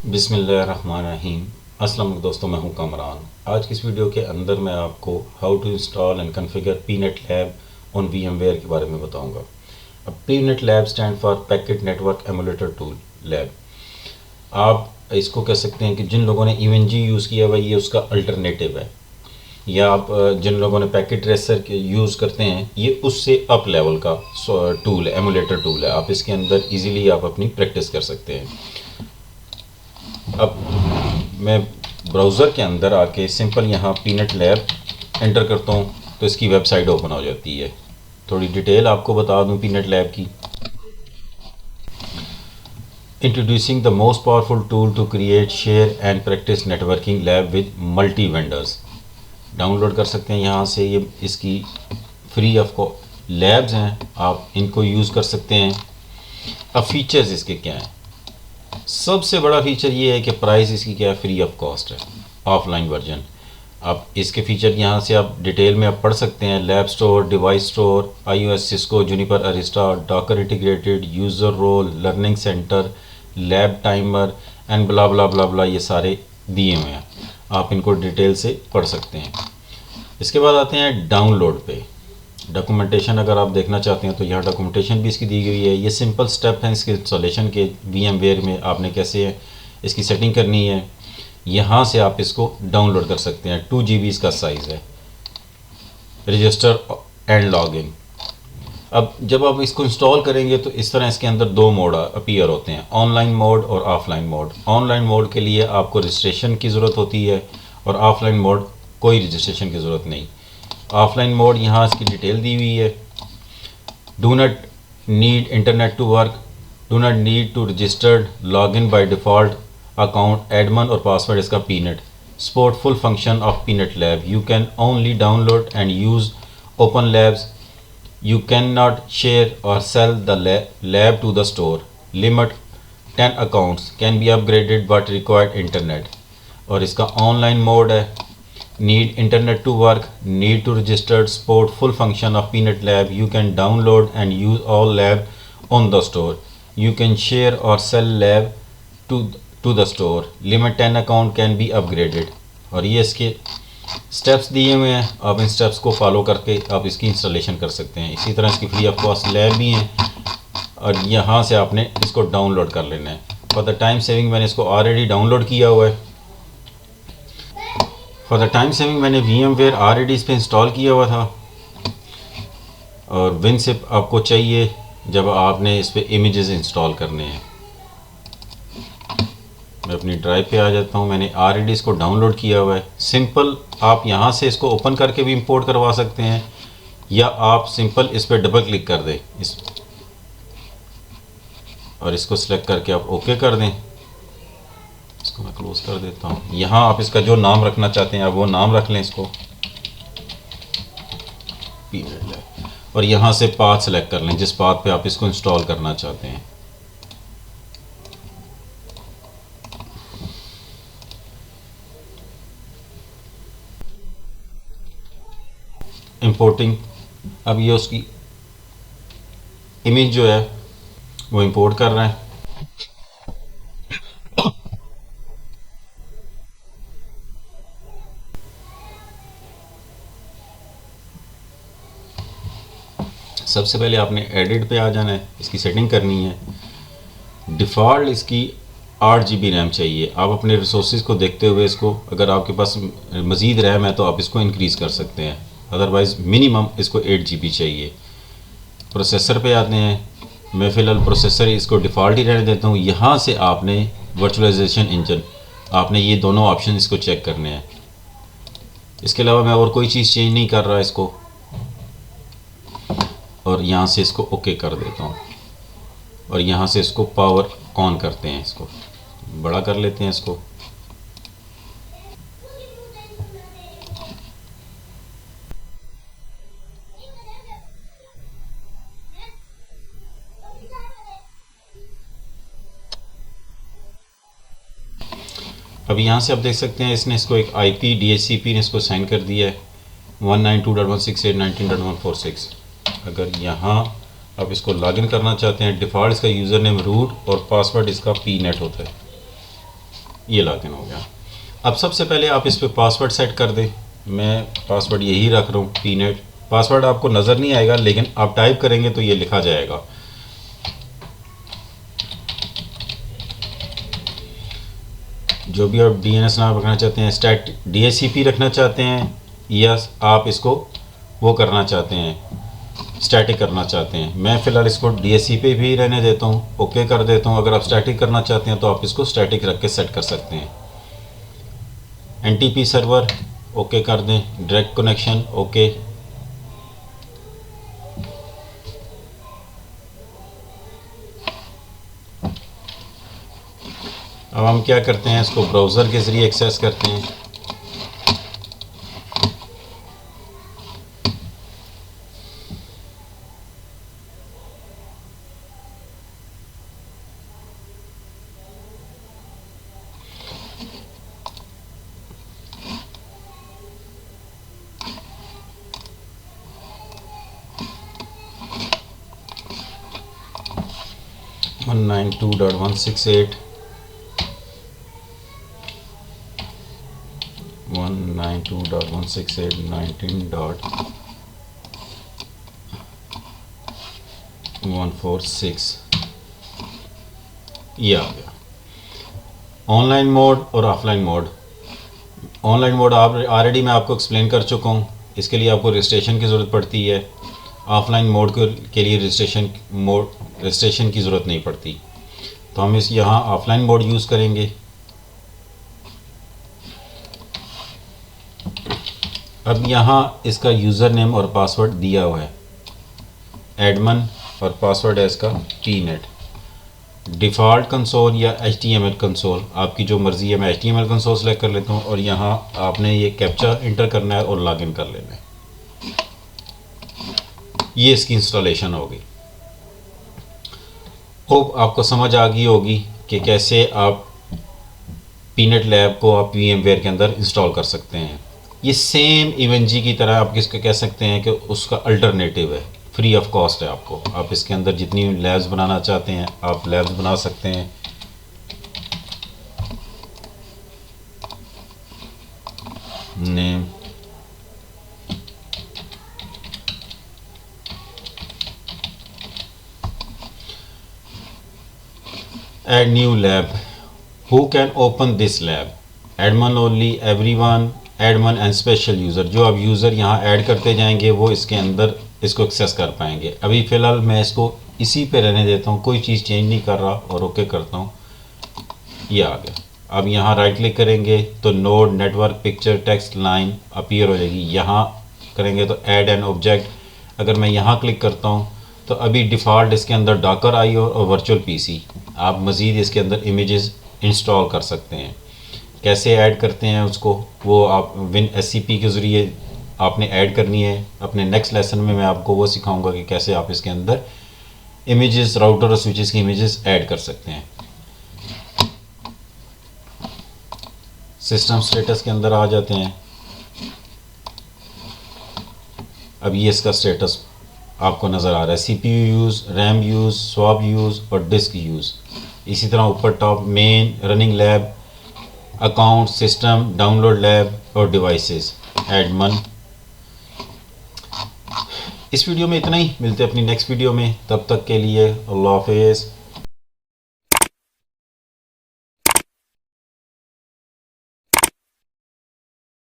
बिस्मिल्लाहिर्रहमानिर्रहीम। अस्सलाम वालेकुम दोस्तों, मैं हूं कामरान। आज की इस वीडियो के अंदर मैं आपको how to install and configure PNET lab on VMware के बारे में बताऊंगा। अब PNET lab stand for packet network emulator tool lab. आप इसको कह सकते हैं कि जिन लोगों ने ईएनजी यूज़ किया हुआ ये उसका अल्टरनेटिव है, या आप जिन लोगों ने पैकेट ट्रेसर के यूज़ करते हैं ये उससे अप लेवल का टूल है, एमुलेटर टूल है। आप इसके अंदर इजीली आप अपनी प्रैक्टिस कर सकते हैं। अब मैं ब्राउज़र के अंदर आके सिंपल यहाँ पीनेट लैब एंटर करता हूँ तो इसकी वेबसाइट ओपन हो जाती है। थोड़ी डिटेल आपको बता दूँ पीनेट लैब की। Introducing the most powerful tool to create share and practice networking lab with multi vendors. Download कर सकते हैं यहाँ से, ये इसकी फ्री ऑफ को लैब्स हैं, आप इनको यूज़ कर सकते हैं। अब फीचर्स इसके क्या हैं? सबसे बड़ा फीचर ये है कि प्राइस इसकी क्या है, फ्री ऑफ कॉस्ट है, ऑफलाइन वर्जन। आप इसके फीचर यहाँ से आप डिटेल में आप पढ़ सकते हैं। Lab store, device store, iOS, Cisco, Juniper, Arista, Docker integrated, user role, learning centre, lab timer and blah blah blah blah, ये सारे दिए हुए हैं, आप इनको डिटेल से पढ़ सकते हैं। इसके बाद आते हैं डाउनलोड पे। डॉक्यूमेंटेशन अगर आप देखना चाहते हैं तो यहाँ डॉक्यूमेंटेशन भी इसकी दी गई है। ये सिंपल स्टेप हैं इसके इंस्टॉलेशन के। वीएमवेयर में आपने कैसे इसकी सेटिंग करनी है, यहाँ से आप इसको डाउनलोड कर सकते हैं। 2 GB इसका साइज़ है। Register and login. अब जब आप इसको इंस्टॉल करेंगे तो इस तरह इसके अंदर दो मोड अपीयर होते हैं, ऑनलाइन मोड और ऑफलाइन मोड। ऑनलाइन मोड के लिए आपको रजिस्ट्रेशन की ज़रूरत होती है और ऑफलाइन मोड कोई रजिस्ट्रेशन की ज़रूरत नहीं। ऑफलाइन मोड यहाँ इसकी डिटेल दी हुई है। Do not need internet to work, do not need to registered, log in by default account, admin और पासवर्ड इसका PNET. Support full function of PNET lab, you can only download and use open labs, you cannot share or sell the lab to the store, limit 10 accounts, can be upgraded but required internet। और इसका online mode है, need internet to work, need to register, support full function of peanut lab, you can download and use all lab on the store, you can share or sell lab to the store, limit 10 account, can be upgraded। और ये इसके steps दिए हुए हैं, आप इन steps को follow करके आप इसकी इंस्टॉलेशन कर सकते हैं। इसी तरह इसकी फ्री ऑफ कॉस्ट लैब भी हैं और यहाँ से आपने इसको डाउनलोड कर लेना है। फॉर द टाइम सेविंग मैंने इसको ऑलरेडी डाउनलोड किया हुआ है। फॉर द टाइम सेविंग मैंने VMware ऑलरेडी इस पर इंस्टॉल किया हुआ था। और विनसिप आपको चाहिए जब आपने इस पर इमेजेस इंस्टॉल करने हैं। मैं अपनी ड्राइव पे आ जाता हूँ, मैंने ऑलरेडी इसको डाउनलोड किया हुआ है। सिंपल आप यहाँ से इसको ओपन करके भी इंपोर्ट करवा सकते हैं, या आप सिंपल इस पर डबल क्लिक कर दें इस और इसको सिलेक्ट करके आप ओके कर दें। इसको मैं क्लोज कर देता हूँ। यहाँ आप इसका जो नाम रखना चाहते हैं आप वो नाम रख लें इसको, और यहाँ से पाथ सेलेक्ट कर लें जिस पाथ पे आप इसको इंस्टॉल करना चाहते हैं। इंपोर्टिंग, अब ये उसकी इमेज जो है वो इंपोर्ट कर रहा है। सबसे पहले आपने एडिट पे आ जाना है, इसकी सेटिंग करनी है। डिफ़ॉल्ट इसकी 8 GB रैम चाहिए। आप अपने रिसोर्सेज को देखते हुए इसको, अगर आपके पास मज़ीद रैम है तो आप इसको इंक्रीज़ कर सकते हैं, अदरवाइज़ मिनिमम इसको 8 GB चाहिए। प्रोसेसर पे आते हैं, मैं फ़िलहाल प्रोसेसर इसको डिफ़ॉल्ट ही रहने देता हूँ। यहाँ से आपने वर्चुअलाइजेशन इंजन, आपने ये दोनों ऑप्शन इसको चेक करने हैं। इसके अलावा मैं और कोई चीज़ चेंज नहीं कर रहा इसको, और यहाँ से इसको ओके कर देता हूँ और यहाँ से इसको पावर ऑन करते हैं, इसको बड़ा कर लेते हैं इसको। अब यहाँ से आप देख सकते हैं इसने इसको एक IP DHCP ने इसको साइन कर दिया है 192.168.19.146। अगर यहाँ आप इसको लॉगिन करना चाहते हैं, डिफ़ॉल्ट इसका यूज़र नेम रूट और पासवर्ड इसका पीनेट होता है। ये लॉगिन हो गया। अब सबसे पहले आप इस पर पासवर्ड सेट कर दें। मैं पासवर्ड यही रख रहा हूँ पीनेट। पासवर्ड आपको नज़र नहीं आएगा, लेकिन आप टाइप करेंगे तो ये लिखा जाएगा। जो भी आप डीएनएस नाम रखना चाहते हैं, स्टैट डीएचसीपी रखना चाहते हैं, या आप इसको वो करना चाहते हैं, स्टैटिक करना चाहते हैं। मैं फ़िलहाल इसको डीएचसीपी भी रहने देता हूँ, ओके कर देता हूँ। अगर आप स्टैटिक करना चाहते हैं तो आप इसको स्टैटिक रख के सेट कर सकते हैं। एनटीपी सर्वर ओके कर दें, डायरेक्ट कनेक्शन ओके। अब हम क्या करते हैं, इसको ब्राउज़र के ज़रिए एक्सेस करते हैं। वन 192.168 192.168.19.146 ये आ गया। ऑनलाइन मोड और ऑफलाइन मोड। ऑनलाइन मोड आप ऑलरेडी मैं आपको एक्सप्लेन कर चुका हूँ, इसके लिए आपको रजिस्ट्रेशन की ज़रूरत पड़ती है। ऑफलाइन मोड के लिए रजिस्ट्रेशन की ज़रूरत नहीं पड़ती। तो हम इस यहाँ ऑफलाइन मोड यूज़ करेंगे। अब यहाँ इसका यूज़र नेम और पासवर्ड दिया हुआ है एडमन, और पासवर्ड है इसका पीनेट। डिफ़ॉल्ट कंसोल या HTML कंसोल, आपकी जो मर्ज़ी है। मैं HTML कंसोल सेलेक्ट कर लेता हूँ, और यहाँ आपने ये कैप्चा इंटर करना है और लॉगिन कर लेना है। ये इसकी इंस्टॉलेशन होगी। होप आपको समझ आ गई होगी कि कैसे आप पीनेट लैब को आप VMware के अंदर इंस्टॉल कर सकते हैं। ये सेम इवेंजी की तरह आप किसको कह सकते हैं कि उसका अल्टरनेटिव है, फ्री ऑफ कॉस्ट है। आपको आप इसके अंदर जितनी लैब्स बनाना चाहते हैं आप लैब्स बना सकते हैं। Name, add new lab, who can open this lab, admin only, everyone, admin and special user. जो आप यूज़र यहाँ ऐड करते जाएंगे वो इसके अंदर इसको एक्सेस कर पाएंगे। अभी फ़िलहाल मैं इसको इसी पे रहने देता हूँ, कोई चीज़ चेंज नहीं कर रहा, और ओके करता हूँ। ये आ गया। अब यहाँ राइट क्लिक करेंगे तो node, network, picture, text, line appear हो जाएगी। यहाँ करेंगे तो ऐड एन ऑब्जेक्ट। अगर मैं यहाँ क्लिक करता हूँ तो अभी डिफ़ॉल्ट इसके अंदर डॉकर आई और वर्चुअल पीसी। आप मज़ीद इसके अंदर इमेजेस इंस्टॉल कर सकते हैं। कैसे ऐड करते हैं उसको, वो आप WinSCP के ज़रिए आपने ऐड करनी है। अपने नेक्स्ट लेसन में मैं आपको वो सिखाऊंगा कि कैसे आप इसके अंदर इमेजेस, राउटर और स्विचेस की इमेजेस ऐड कर सकते हैं। सिस्टम स्टेटस के अंदर आ जाते हैं। अब ये इसका स्टेटस आपको नज़र आ रहा है, CPU use, RAM use, swap use और डिस्क यूज़। इसी तरह ऊपर top main, running lab, account, system, download lab और डिवाइसेस, एडमन। इस वीडियो में इतना ही, मिलते हैं अपनी नेक्स्ट वीडियो में। तब तक के लिए अल्लाह हाफ़िज़।